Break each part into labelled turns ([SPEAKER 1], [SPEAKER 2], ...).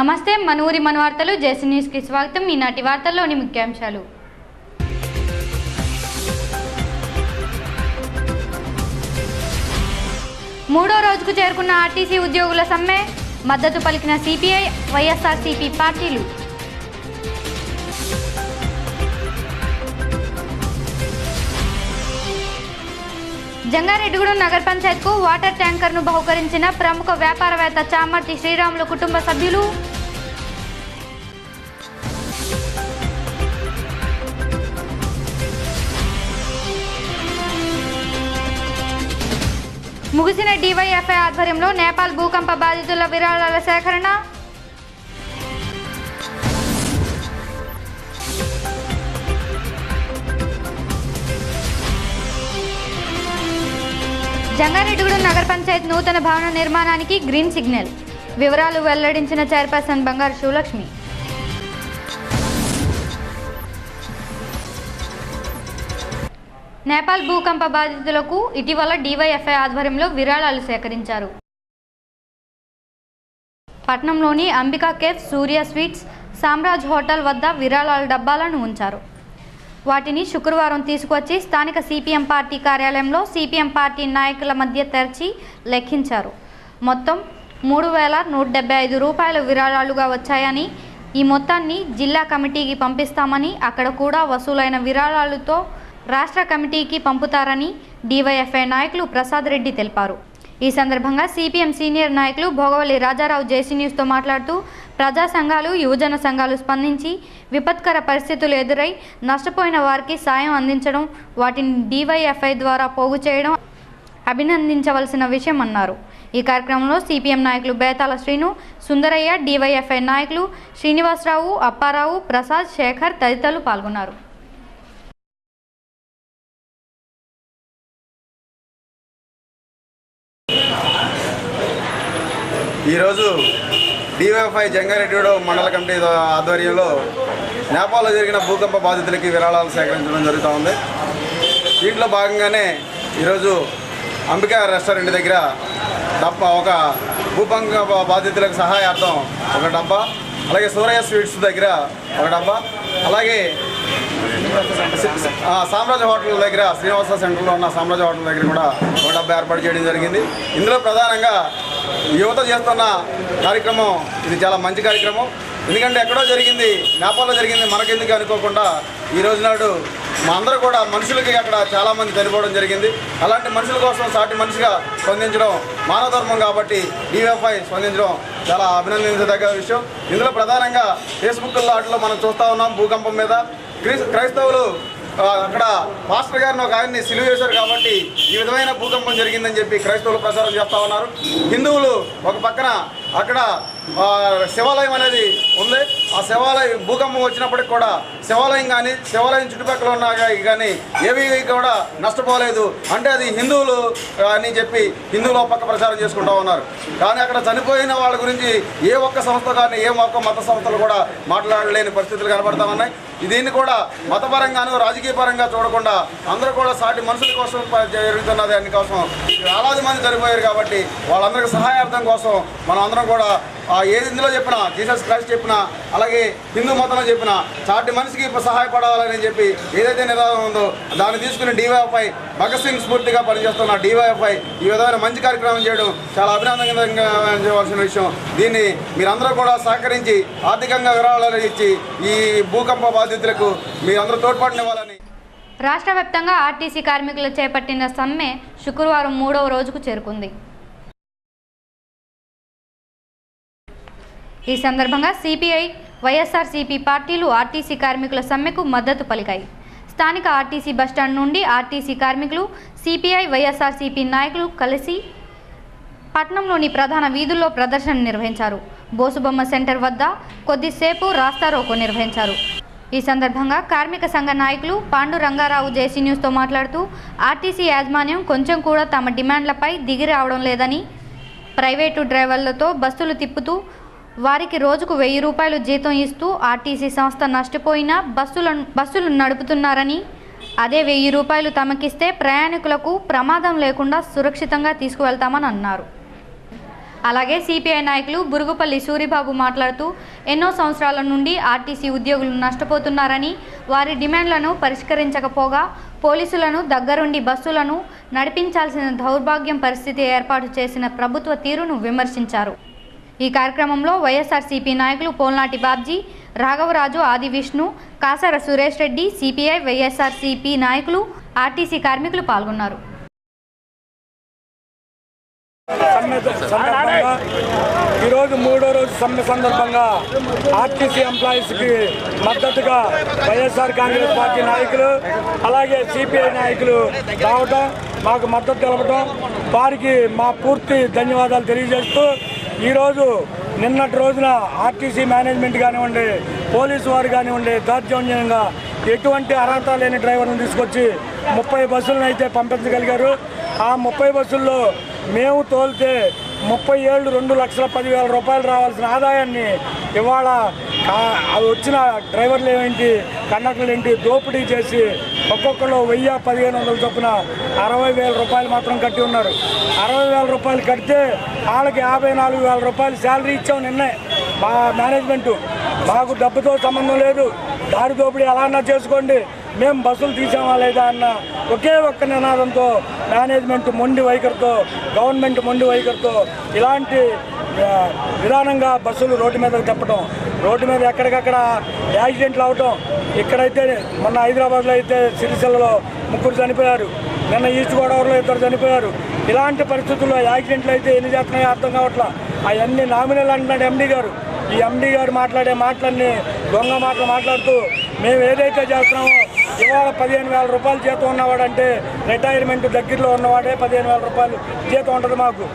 [SPEAKER 1] నమస్తే మనూరి మన వార్తలు జేసీ న్యూస్ కి స్వాగతం। ఈనాటి వార్తల్లోని ముఖ్యాంశాలు। మూడో రోజుకు చేరుకున్న ఆర్టీసీ ఉద్యోగుల సమ్మె, మద్దతు పలికిన సిపిఐ వైఎస్ఆర్సీపీ పార్టీలు। జంగారెడ్డిగూడెం నగర పంచాయత్కు వాటర్ ట్యాంకర్ను బహుకరించిన ప్రముఖ వ్యాపారవేత్త చామర్తి శ్రీరాములు కుటుంబ సభ్యులు। ముగిసిన డివైఎఫ్ఐ ఆధ్వర్యంలో నేపాల్ భూకంప బాధితుల విరాళాల సేకరణ। జంగారెడ్డిగూడెం నగర పంచాయత్ నూతన భవన నిర్మాణానికి గ్రీన్ సిగ్నల్, వివరాలు వెల్లడించిన చైర్పర్సన్ బంగారు శివలక్ష్మి। నేపాల్ భూకంప బాధితులకు ఇటీవల డివైఎఫ్ఐ ఆధ్వర్యంలో విరాళాలు సేకరించారు। పట్నంలోని అంబికా కేఫ్, సూర్య స్వీట్స్, సామ్రాజ్ హోటల్ వద్ద విరాళాల డబ్బాలను ఉంచారు। వాటిని శుక్రవారం తీసుకువచ్చి స్థానిక సిపిఎం పార్టీ కార్యాలయంలో సిపిఎం పార్టీ నాయకుల మధ్య తెరిచి లెక్కించారు। మొత్తం 3,175 రూపాయల విరాళాలుగా వచ్చాయని, ఈ మొత్తాన్ని జిల్లా కమిటీకి పంపిస్తామని, అక్కడ కూడా వసూలైన విరాళాలతో రాష్ట్ర కమిటీకి పంపుతారని డివైఎఫ్ఐ నాయకులు ప్రసాద్ రెడ్డి తెలిపారు। ఈ సందర్భంగా సిపిఎం సీనియర్ నాయకులు భోగవల్లి రాజారావు జేసీ న్యూస్తో మాట్లాడుతూ, ప్రజా సంఘాలు, యువజన సంఘాలు స్పందించి విపత్కర పరిస్థితులు ఎదురై నష్టపోయిన వారికి సాయం అందించడం, వాటిని డివైఎఫ్ఐ ద్వారా పోగు చేయడం అభినందించవలసిన విషయం అన్నారు। ఈ కార్యక్రమంలో సిపిఎం నాయకులు బేతాల శ్రీను, సుందరయ్య, డివైఎఫ్ఐ నాయకులు శ్రీనివాసరావు, అప్పారావు, ప్రసాద్, శేఖర్ తదితరులు పాల్గొన్నారు।
[SPEAKER 2] ఈరోజు డివైఎఫ్ఐ జంగారెడ్డిగూడెం మండల కమిటీ ఆధ్వర్యంలో నేపాల్లో జరిగిన భూకంప బాధితులకి విరాళాలు సేకరించడం జరుగుతూ ఉంది। దీంట్లో భాగంగానే ఈరోజు అంబికా రెస్టారెంట్ దగ్గర ఒక భూకంప బాధితులకు సహాయార్థం ఒక డబ్బా, అలాగే సూరయ్య స్వీట్స్ దగ్గర ఒక డబ్బా, అలాగే సామ్రాజ్ హోటల్ దగ్గర, శ్రీనివాస సెంటర్లో ఉన్న సామ్రాజ్ హోటల్ దగ్గర కూడా ఒక డబ్బా ఏర్పాటు చేయడం జరిగింది। ఇందులో ప్రధానంగా యువత చేస్తున్న కార్యక్రమం ఇది చాలా మంచి కార్యక్రమం। ఎందుకంటే ఎక్కడో జరిగింది, నేపాల్లో జరిగింది, మనకెందుకు అనుకోకుండా ఈ రోజు నాడు మా అందరూ కూడా మనుషులకి అక్కడ చాలామంది చనిపోవడం జరిగింది। అలాంటి మనుషుల కోసం సాటి మనిషిగా స్పందించడం మానవ ధర్మం కాబట్టి డివైఎఫ్ఐ స్పందించడం చాలా అభినందించదగ్గ విషయం। ఇందులో ప్రధానంగా ఫేస్బుక్లో వాటిలో మనం చూస్తూ ఉన్నాం, భూకంపం మీద క్రైస్తవులు అక్కడ మాస్టర్ గారిని ఒక ఆయన్ని సిలువ చేశారు కాబట్టి ఈ విధమైన భూకంపం జరిగిందని చెప్పి క్రైస్తవులు ప్రచారం చేస్తూ ఉన్నారు। హిందువులు ఒక పక్కన అక్కడ శివాలయం అనేది ఉంది, ఆ శివాలయం భూకంపం వచ్చినప్పటికి కూడా శివాలయం కానీ శివాలయం చుట్టుపక్కల ఉన్న కానీ ఏవి కూడా నష్టపోలేదు, అంటే అది హిందువులు అని చెప్పి హిందువులు ఒక పక్క ప్రచారం చేసుకుంటూ ఉన్నారు। కానీ అక్కడ చనిపోయిన వాళ్ళ గురించి ఏ ఒక్క సంస్థ కానీ ఏ ఒక్క మత సంస్థలు కూడా మాట్లాడలేని పరిస్థితులు కనబడతా ఉన్నాయి। దీన్ని కూడా మతపరంగాను రాజకీయ పరంగా చూడకుండా అందరూ కూడా సాటి మనుషుల కోసం జరుగుతున్న దానికోసం వేలాది మంది చనిపోయారు కాబట్టి వాళ్ళందరికీ సహాయార్థం కోసం మనం అందరం కూడా ఏది ఇందులో చెప్పినా, జీసస్ క్రైస్ట్ చెప్పినా, అలాగే హిందూ మతంలో చెప్పినా సాటి మనిషికి సహాయపడాలని చెప్పి ఏదైతే నినాదం ఉందో దాన్ని తీసుకుని డివైఎఫ్ఐ భగత్ సింగ్ స్ఫూర్తిగా పనిచేస్తున్న డివైఎఫ్ఐ ఈ విధమైన మంచి కార్యక్రమం చేయడం చాలా అభినందనవలసిన విషయం। దీన్ని మీరందరూ కూడా సహకరించి ఆర్థికంగా విరాళాలు ఇచ్చి ఈ భూకంప బాధితులకు మీరందరూ తోడ్పాటునివ్వాలని।
[SPEAKER 1] రాష్ట్ర వ్యాప్తంగా ఆర్టీసీ కార్మికులు చేపట్టిన సమ్మె శుక్రవారం 3వ రోజుకు చేరుకుంది। ఈ సందర్భంగా సిపిఐ వైఎస్ఆర్సీపీ పార్టీలు ఆర్టీసీ కార్మికుల సమ్మెకు మద్దతు పలికాయి। స్థానిక ఆర్టీసీ బస్టాండ్ నుండి ఆర్టీసీ కార్మికులు, సిపిఐ వైఎస్ఆర్సీపీ నాయకులు కలిసి పట్నంలోని ప్రధాన వీధుల్లో ప్రదర్శన నిర్వహించారు। బోసుబొమ్మ సెంటర్ వద్ద కొద్దిసేపు రాస్తారోకో నిర్వహించారు। ఈ సందర్భంగా కార్మిక సంఘ నాయకులు పాండు రంగారావు జేసీ న్యూస్తో మాట్లాడుతూ, ఆర్టీసీ యాజమాన్యం కొంచెం కూడా తమ డిమాండ్లపై దిగి రావడం లేదని, ప్రైవేటు డ్రైవర్లతో బస్సులు తిప్పుతూ వారికి రోజుకు 1000 రూపాయలు జీతం ఇస్తూ ఆర్టీసీ సంస్థ నష్టపోయినా బస్సులు నడుపుతున్నారని, అదే 1000 రూపాయలు తమకిస్తే ప్రయాణికులకు ప్రమాదం లేకుండా సురక్షితంగా తీసుకువెళ్తామని అన్నారు। అలాగే సిపిఐ నాయకులు బురుగుపల్లి సూరిబాబు మాట్లాడుతూ ఎన్నో సంవత్సరాల నుండి ఆర్టీసీ ఉద్యోగులు నష్టపోతున్నారని, వారి డిమాండ్లను పరిష్కరించకపోగా పోలీసులను దగ్గరుండి బస్సులను నడిపించాల్సిన దౌర్భాగ్యం పరిస్థితి ఏర్పాటు చేసిన ప్రభుత్వ తీరును విమర్శించారు. ఈ కార్యక్రమంలో వైఎస్ఆర్సీపీ నాయకులు పోల్నాటి బాబ్జీ, రాఘవరాజు, ఆది విష్ణు, కాసర సురేష్ రెడ్డి, సిపిఐ, వైఎస్ఆర్సీపీ నాయకులు, ఆర్టీసీ కార్మికులు పాల్గొన్నారు.
[SPEAKER 3] ఈరోజు మూడో రోజు సమ్మె సందర్భంగా ఆర్టీసీ ఎంప్లాయీస్కి మద్దతుగా వైఎస్ఆర్ కాంగ్రెస్ పార్టీ నాయకులు అలాగే సిపిఐ నాయకులు రావటం, మాకు మద్దతు తెలపడం, వారికి మా పూర్తి ధన్యవాదాలు తెలియజేస్తూ ఈరోజు నిన్నటి రోజున ఆర్టీసీ మేనేజ్మెంట్ కానివ్వండి, పోలీసు వారు కానివ్వండి, దౌర్జన్యంగా ఎటువంటి అర్హత లేని డ్రైవర్లను తీసుకొచ్చి 30 బస్సులను అయితే పంపించగలిగారు. ఆ 30 బస్సుల్లో మేము తోలితే 37 2,10,000 రూపాయలు రావాల్సిన ఆదాయాన్ని ఇవాళ అది వచ్చిన డ్రైవర్లు ఏమిటి, కండక్టర్లు ఏంటి దోపిడీ చేసి ఒక్కొక్కరు 1000-1500 చొప్పున 60,000 రూపాయలు మాత్రం కట్టి ఉన్నారు. 60,000 రూపాయలు కడితే వాళ్ళకి 54,000 రూపాయలు శాలరీ ఇచ్చాం నిన్నే మా మేనేజ్మెంటు. మాకు డబ్బుతో సంబంధం లేదు, దారి దోపిడీ ఎలా అన్నా చేసుకోండి, మేము బస్సులు తీసామా లేదా అన్న ఒకే ఒక్క నినాదంతో మేనేజ్మెంట్ మొండి వైఖరితో, గవర్నమెంట్ మొండి వైఖరితో ఇలాంటి విధానంగా బస్సులు రోడ్డు మీదకి తిప్పటం, రోడ్డు మీద ఎక్కడికక్కడ యాక్సిడెంట్లు అవటం. ఇక్కడైతే మొన్న హైదరాబాద్లో అయితే సిరిసిల్లలో 3 చనిపోయారు, నిన్న ఈస్ట్ గోదావరిలో 2 చనిపోయారు. ఇలాంటి పరిస్థితుల్లో యాక్సిడెంట్లు అయితే ఎన్ని చేస్తున్నాయో అర్థం కావట్లా. అవన్నీ నామినల్ అంటున్నాడు ఎండీ గారు. ఈ ఎండీ గారు మాట్లాడే మాటలన్నీ దొంగ మాటలు మాట్లాడుతూ మేము ఏదైతే చేస్తున్నామో ఇవాళ 15,000 రూపాయలు జీతం ఉన్నవాడంటే రిటైర్మెంట్ దగ్గరలో ఉన్నవాడే 15,000 రూపాయలు జీతం ఉంటుంది మాకు.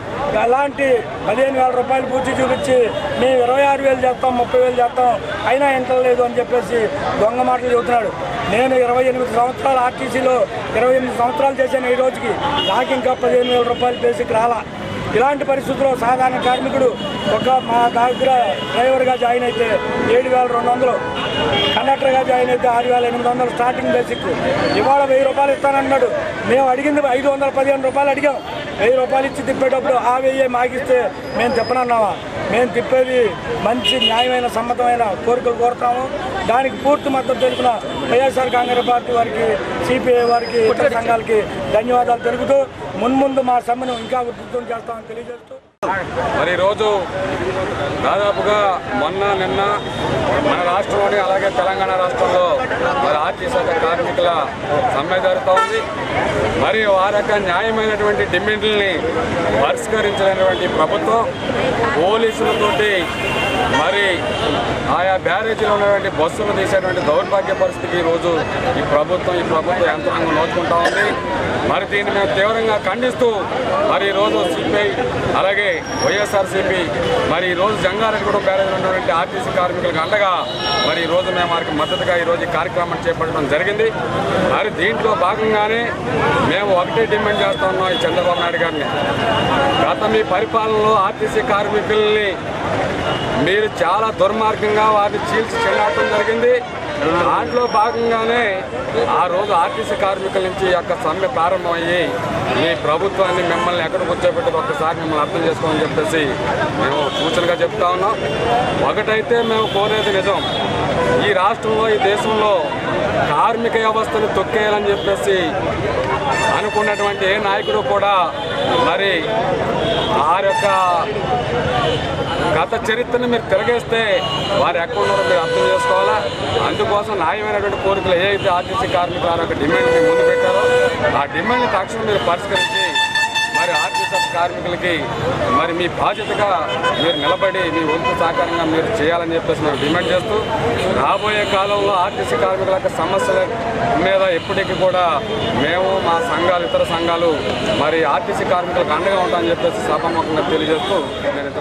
[SPEAKER 3] అలాంటి 15,000 రూపాయలు పూర్తి చూపించి మేము 26,000 చేస్తాం, 30,000 చేస్తాం, అయినా ఎంత లేదు అని చెప్పేసి దొంగ మాటలు చెబుతున్నాడు. నేను 28 సంవత్సరాలు ఆర్టీసీలో 28 సంవత్సరాలు చేశాను. ఈ రోజుకి నాకు ఇంకా 15,000 రూపాయలు బేసిక్ రాలా. ఇలాంటి పరిస్థితుల్లో సాధారణ కార్మికుడు మా దగ్గర డ్రైవర్గా జాయిన్ అయితే 7,200, కండక్టర్గా జాయిన్ అయితే 6,800 స్టార్టింగ్ బేసిక్. ఇవాళ 1,000 రూపాయలు ఇస్తానన్నాడు. మేము అడిగింది 515 రూపాయలు అడిగాం. 1,000 రూపాయలు ఇచ్చి తిప్పేటప్పుడు ఆ 1,000 మాకిస్తే మేము తిప్పనన్నావా? మేము తిప్పేది మంచి న్యాయమైన సమ్మతమైన కోరికలు కోరుతాము. దానికి పూర్తి మద్దతు తెలిపిన వైఎస్ఆర్ కాంగ్రెస్ పార్టీ వారికి, సిపిఐ వారికి, ఇతర సంఘాలకి ధన్యవాదాలు తెలుపుతూ మున్ముందు మా సమ్మెను ఇంకా ఉధృతం చేస్తామని తెలియజేస్తూ
[SPEAKER 4] మరి ఈరోజు దాదాపుగా నిన్న మన రాష్ట్రంలోని అలాగే తెలంగాణ రాష్ట్రంలో మరి ఆర్టీసీ కార్మికుల సమ్మె జరుగుతూ ఉంది. మరి వారి యొక్క న్యాయమైనటువంటి డిమాండ్లని పరిష్కరించినటువంటి ప్రభుత్వం పోలీసులతోటి మరి ఆయా బ్యారేజీలో ఉన్నటువంటి బస్సులు తీసేటువంటి దౌర్భాగ్య పరిస్థితికి ఈరోజు ఈ ప్రభుత్వ యంత్రాంగం నోచుకుంటా ఉంది. మరి దీన్ని మేము తీవ్రంగా ఖండిస్తూ మరి ఈరోజు సిపిఐ అలాగే వైఎస్ఆర్సీపీ మరి ఈరోజు జంగారెడ్డిగూడెం బ్యారేజీలో ఉన్నటువంటి ఆర్టీసీ కార్మికులకు అండగా మరి ఈరోజు మేము వారికి మద్దతుగా ఈరోజు ఈ కార్యక్రమాన్ని చేపట్టడం జరిగింది. మరి దీంట్లో భాగంగానే మేము ఒకటే డిమాండ్ చేస్తా ఉన్నాం ఈ చంద్రబాబు నాయుడు గారిని. గత మీ పరిపాలనలో ఆర్టీసీ కార్మికుల్ని మీరు చాలా దుర్మార్గంగా వారిని చీల్చి చెల్లాటం జరిగింది. దాంట్లో భాగంగానే ఆ రోజు ఆర్టీసీ కార్మికుల నుంచి యొక్క సమ్మె ప్రారంభమయ్యి మీ ప్రభుత్వాన్ని మిమ్మల్ని ఎక్కడ కూర్చోబెట్టి ఒక్కసారి మిమ్మల్ని అర్థం చేసుకోమని చెప్పేసి మేము సూచనగా చెప్తా ఉన్నాం. ఒకటైతే మేము కోరేది నిజం, ఈ రాష్ట్రంలో ఈ దేశంలో కార్మిక వ్యవస్థను తొక్కేయాలని చెప్పేసి అనుకున్నటువంటి ఏ నాయకుడు కూడా మరి వారి యొక్క గత చరిత్రను మీరు తిరగేస్తే వారు ఎక్కడ ఉన్నారో మీరు అర్థం చేసుకోవాలా. అందుకోసం న్యాయమైనటువంటి కోరికలు ఏదైతే ఆర్టీసీ కార్మికుల యొక్క డిమాండ్ మీరు ముందు పెట్టారో ఆ డిమాండ్ని తక్షణం మీరు పరిష్కరించి మరి ఆర్టీసీ కార్మికులకి మరి మీ బాధ్యతగా మీరు నిలబడి మీ వంతు సహకారంగా మీరు చేయాలని చెప్పేసి మేము డిమాండ్ చేస్తూ రాబోయే కాలంలో ఆర్టీసీ కార్మికుల యొక్క సమస్యల మీద ఎప్పటికీ కూడా మేము మా సంఘాలు ఇతర సంఘాలు మరి ఆర్టీసీ కార్మికులకు అండగా ఉంటామని చెప్పేసి సభాముఖంగా తెలియజేస్తూ నేను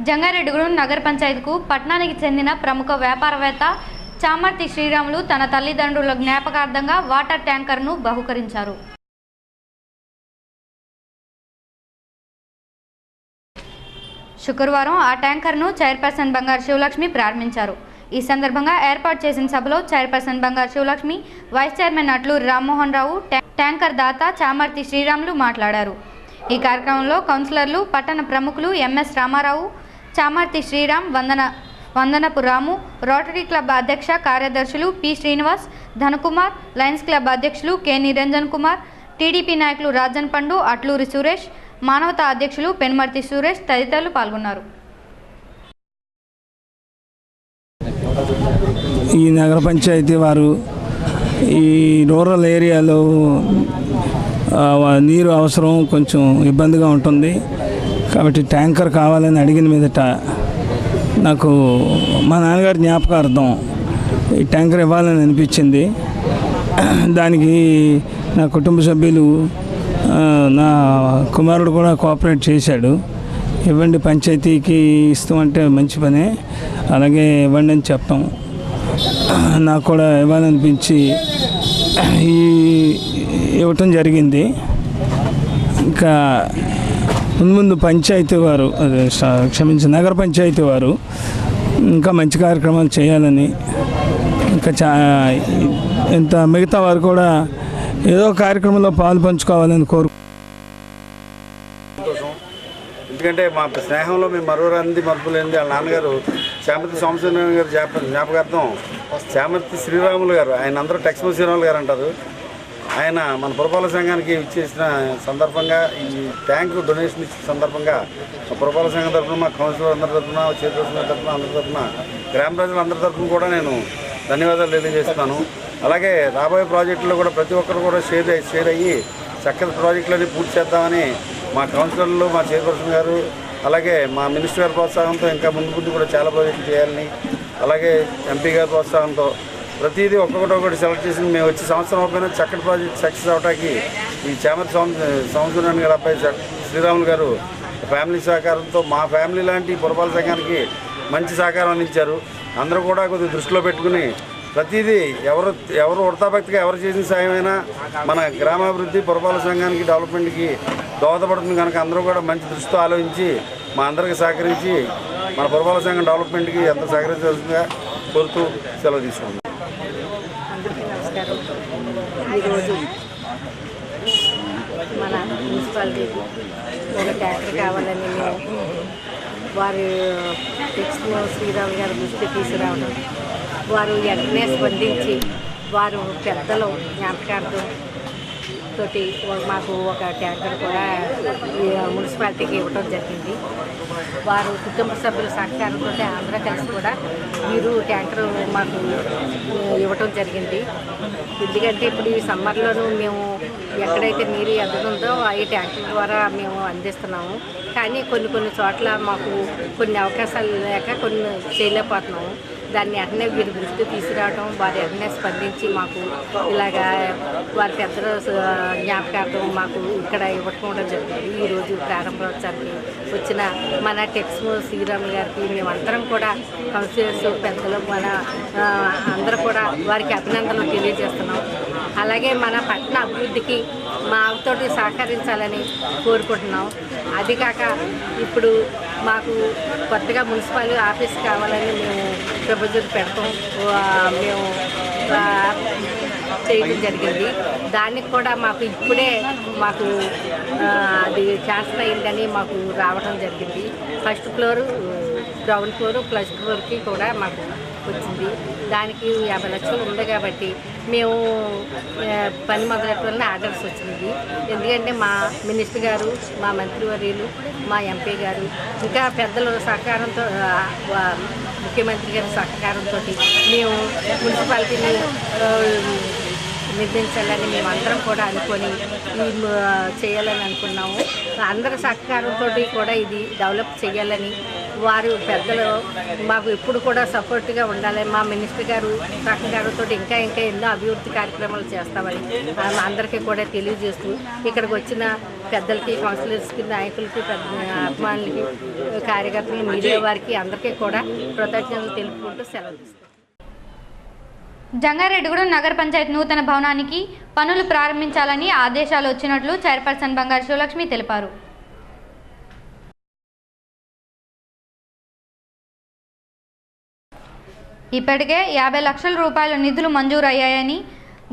[SPEAKER 1] జంగారెడ్డిగూడెం నగర పంచాయతీకు పట్టణానికి చెందిన ప్రముఖ వ్యాపారవేత్త చామర్తి శ్రీరాములు తన తల్లిదండ్రుల జ్ఞాపకార్థంగా వాటర్ ట్యాంకర్ను బహుకరించారు. శుక్రవారం ఆ ట్యాంకర్ను చైర్పర్సన్ బంగారు శివలక్ష్మి ప్రారంభించారు. ఈ సందర్భంగా ఏర్పాటు చేసిన సభలో చైర్పర్సన్ బంగారు Sivalakshmi, vice chairman Atluri Rammohan Rao, tanker దాత చామర్తి శ్రీరాములు మాట్లాడారు. ఈ కార్యక్రమంలో కౌన్సిలర్లు, పట్టణ ప్రముఖులు ఎంఎస్ రామారావు, చామర్తి శ్రీరామ్, వందనపు రాము, రోటరీ క్లబ్ అధ్యక్ష కార్యదర్శులు P Srinivas, Dhanakumar, Lions club అధ్యక్షులు కె నిరంజన్ కుమార్, టీడీపీ నాయకులు రాజన్ పండు, అట్లూరి సురేష్, మానవతా అధ్యక్షులు పెనుమర్తి సురేష్ తదితరులు పాల్గొన్నారు.
[SPEAKER 5] ఈ నగర పంచాయతీ వారు ఈ రూరల్ ఏరియాలో నీరు అవసరం కొంచెం ఇబ్బందిగా ఉంటుంది కాబట్టి ట్యాంకర్ కావాలని అడిగిన మీదట నాకు మా నాన్నగారి జ్ఞాపకార్థం ఈ ట్యాంకర్ ఇవ్వాలని అనిపించింది. దానికి నా కుటుంబ సభ్యులు, నా కుమారుడు కూడా కోఆపరేట్ చేశాడు. ఇవ్వండి, పంచాయతీకి ఇస్తామంటే మంచి పనే, అలాగే ఇవ్వండి అని చెప్పాం. నాకు కూడా ఇవ్వాలనిపించి ఇవ్వటం జరిగింది. ఇంకా ముందు పంచాయతీ వారు, నగర పంచాయతీ వారు ఇంకా మంచి కార్యక్రమాలు చేయాలని, ఇంకా ఇంత మిగతా వారు కూడా ఏదో కార్యక్రమంలో పాలు పంచుకోవాలని
[SPEAKER 2] ఎందుకంటే మా స్నేహంలో మేము మరోరంది మరుపులేంది. వాళ్ళ నాన్నగారు చామర్తి సోమశేఖర గారు జ్ఞాపకార్థం చామర్తి శ్రీరాములు గారు, ఆయన అందరూ టెక్స్మల్ శ్రీరాములు గారు అంటారు. ఆయన మన పురపాలక సంఘానికి ఇచ్చేసిన సందర్భంగా, ఈ ట్యాంకు డొనేషన్ ఇచ్చిన సందర్భంగా మా పురపాలక సంఘం తరఫున, మా కౌన్సిలర్ అందరి తరఫున, చైర్పర్సన్ తరఫున, అందరి తరఫున, గ్రామ ప్రజలందరి తరఫున కూడా నేను ధన్యవాదాలు తెలియజేస్తున్నాను. అలాగే రాబోయే ప్రాజెక్టులో కూడా ప్రతి ఒక్కరు కూడా షేర్ అయ్యి చక్కటి ప్రాజెక్టులన్నీ పూర్తి చేద్దామని మా కౌన్సిలర్లు, మా చైర్పర్సన్ గారు, అలాగే మా మినిస్టర్ గారి ప్రోత్సాహంతో ఇంకా ముందు కూడా చాలా ప్రాజెక్టులు చేయాలని, అలాగే ఎంపీ గారి ప్రోత్సాహంతో ప్రతిదీ ఒక్కొక్కటి సెలెక్ట్ చేసి మేము వచ్చే సంవత్సరం అయిపోయినా చక్కటి ప్రాజెక్ట్ సక్సెస్ అవడానికి ఈ చామర్తి సోమశేఖర గారి అబ్బాయి శ్రీరాములు గారు ఫ్యామిలీ సహకారంతో మా ఫ్యామిలీ లాంటి పురపాలక సంఘానికి మంచి సహకారం అందించారు. అందరూ కూడా కొద్దిగా దృష్టిలో పెట్టుకుని ప్రతిదీ ఎవరు వృతాభక్తిగా ఎవరు చేసిన సాయమైనా మన గ్రామాభివృద్ధి, పురపాలక సంఘానికి డెవలప్మెంట్కి దోహదపడుతుంది కనుక అందరూ కూడా మంచి దృష్టితో ఆలోచించి మా అందరికీ సహకరించి మన పురపాలక సంఘం డెవలప్మెంట్కి ఎంత సహకరించాల్సిందిగా కోరుతూ సెలవు తీసుకుంటాం.
[SPEAKER 6] ఈరోజు మన మున్సిపాలిటీకి ఒక ట్యాక్టర్ కావాలని మేము వారి శ్రీరామ్ గారి దృష్టి తీసుకురావడం, వారు వెంటనే స్పందించి వారు పెద్దలు జ్ఞాపకార్థం తోటి మాకు ఒక ట్యాంకర్ కూడా మున్సిపాలిటీకి ఇవ్వడం జరిగింది. వారు కుటుంబ సభ్యుల సహకారంతో అందరూ కలిసి కూడా మీరు ట్యాంకర్ మాకు ఇవ్వటం జరిగింది. ఎందుకంటే ఇప్పుడు ఈ సమ్మర్లోనూ మేము ఎక్కడైతే నీరు ఎదుగుతుందో ఈ ట్యాంకర్ ద్వారా మేము అందిస్తున్నాము. కానీ కొన్ని చోట్ల మాకు కొన్ని అవకాశాలు లేక కొన్ని చేయలేకపోతున్నాము. దాన్ని వెంటనే వీరి దృష్టి తీసుకురావడం, వారి వెంటనే స్పందించి మాకు ఇలాగా వారి పెద్దల జ్ఞాపకార్థం మాకు ఇక్కడ ఇవ్వడం జరిగింది. ఈరోజు ప్రారంభోత్సవానికి వచ్చిన మన టెక్స్మల్ శ్రీరాములు గారికి మేమందరం కూడా కౌన్సిలర్స్, పెద్దలు, మన అందరూ కూడా వారికి అభినందనలు తెలియజేస్తున్నాం. అలాగే మన పట్టణ అభివృద్ధికి మాతోటి సహకరించాలని కోరుకుంటున్నాం. అది కాక ఇప్పుడు మాకు కొత్తగా మున్సిపల్ ఆఫీస్ కావాలని మేము ప్రపోజల్ పెడతాం, మేము చేయడం జరిగింది. దానికి కూడా మాకు ఇప్పుడే మాకు అది ట్రాన్స్ఫర్ అయిందని మాకు రావడం జరిగింది. First floor, ground floor, plus ఫ్లోర్కి కూడా మాకు వచ్చింది. దానికి 50 లక్షలు ఉంది కాబట్టి మేము పని మొదలెట్టాలని ఆర్డర్స్ వచ్చింది. ఎందుకంటే మా మినిస్టర్ గారు, మా మంత్రివర్యులు, మా ఎంపీ గారు, ఇంకా పెద్దల సహకారంతో, ముఖ్యమంత్రి గారి సహకారంతో మేము మున్సిపాలిటీని నిర్మించాలని మేమందరం కూడా అనుకొని చేయాలని అనుకున్నాము. అందరి సహకారంతో కూడా ఇది డెవలప్ చేయాలని వారు పెద్దలు మాకు ఎప్పుడు కూడా సపోర్ట్గా ఉండాలి. మా మినిస్టర్ గారు సహకారంతో ఇంకా ఎన్నో అభివృద్ధి కార్యక్రమాలు చేస్తామని అందరికీ కూడా తెలియజేస్తూ ఇక్కడికి వచ్చిన పెద్దలకి, కౌన్సిలర్స్కి, నాయకులకి, అభిమానులకి, కార్యకర్తలకి, మీడియా వారికి అందరికీ కూడా కృతజ్ఞతలు తెలుపుకుంటూ సెలవు తీసుకుంటాం.
[SPEAKER 1] జంగారెడ్డిగూడెం నగర పంచాయతీ నూతన భవనానికి పనులు ప్రారంభించాలని ఆదేశాలు వచ్చినట్లు చైర్పర్సన్ బంగారు శివలక్ష్మి తెలిపారు. ఇప్పటికే 50 లక్షల రూపాయల నిధులు మంజూరు అయ్యాయని,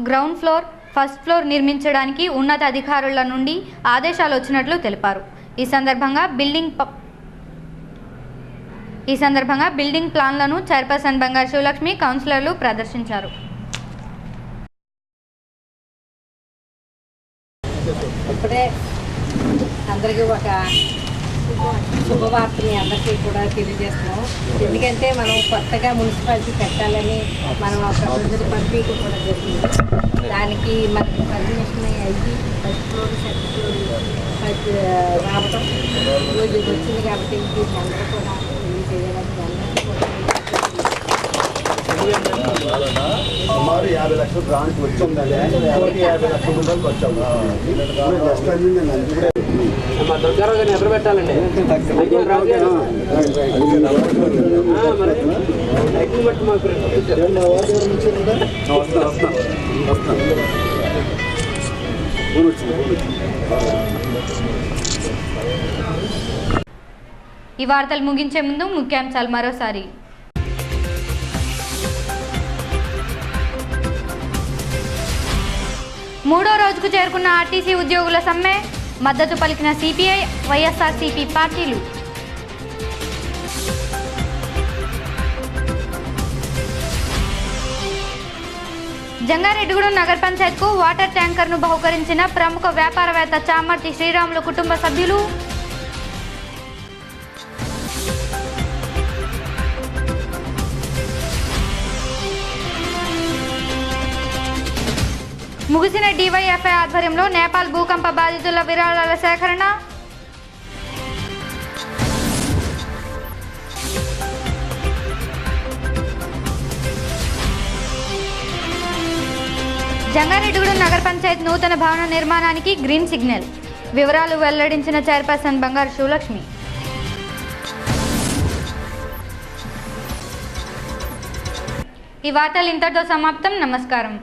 [SPEAKER 1] గ్రౌండ్ ఫ్లోర్, ఫస్ట్ ఫ్లోర్ నిర్మించడానికి ఉన్నత అధికారుల నుండి ఆదేశాలు వచ్చినట్లు తెలిపారు. ఈ సందర్భంగా బిల్డింగ్ ప్లాన్లను చైర్పర్సన్ బంగారు శివలక్ష్మి, కౌన్సిలర్లు ప్రదర్శించారు.
[SPEAKER 6] ఇప్పుడే అందరికీ ఒక శుభవార్తని అందరికీ కూడా తెలియజేస్తున్నాం. ఎందుకంటే మనం కొత్తగా మున్సిపాలిటీ పెట్టాలని మనం ఒక ప్రజల పంపిణీ కూడా జరిగింది. దానికి మనకి పర్మిషన్ అయ్యి ఫస్ట్ ఫ్లోర్ సెకండ్ ఫ్లోర్ రావడం రోజు వచ్చింది. కాబట్టి దీన్ని అందరూ కూడా తెలియజేయాలని
[SPEAKER 2] సుమారు 50 లక్షల గ్రాంట్ వచ్చిందండి. 50 లక్షల రూపాయలకు వచ్చాము.
[SPEAKER 7] ఎదురు పెట్టాలండి.
[SPEAKER 1] ఈ వార్తలు ముగించే ముందు ముఖ్యాంశాలు మరోసారి. మూడో రోజుకు చేరుకున్న ఆర్టీసీ ఉద్యోగుల సమ్మె, మద్దతు పలికిన సిపిఐ, వైఎస్ఆర్సీపీ పార్టీలు. జంగారెడ్డిగూడెం నగర పంచాయత్కు వాటర్ ట్యాంకర్ను బహుకరించిన ప్రముఖ వ్యాపారవేత్త చామర్తి శ్రీరాములు కుటుంబ సభ్యులు. ముగిసిన డివైఎఫ్ఐ ఆధ్వర్యంలో నేపాల్ భూకంప బాధితుల విరాళాల సేకరణ. జంగారెడ్డిగూడెం నగర పంచాయత్ నూతన భవన నిర్మాణానికి గ్రీన్ సిగ్నల్. వివరాలు వెల్లడించిన చైర్పర్సన్ బంగారు శివలక్ష్మి. ఈ వార్తలు ఇంతటితో సమాప్తం. నమస్కారం.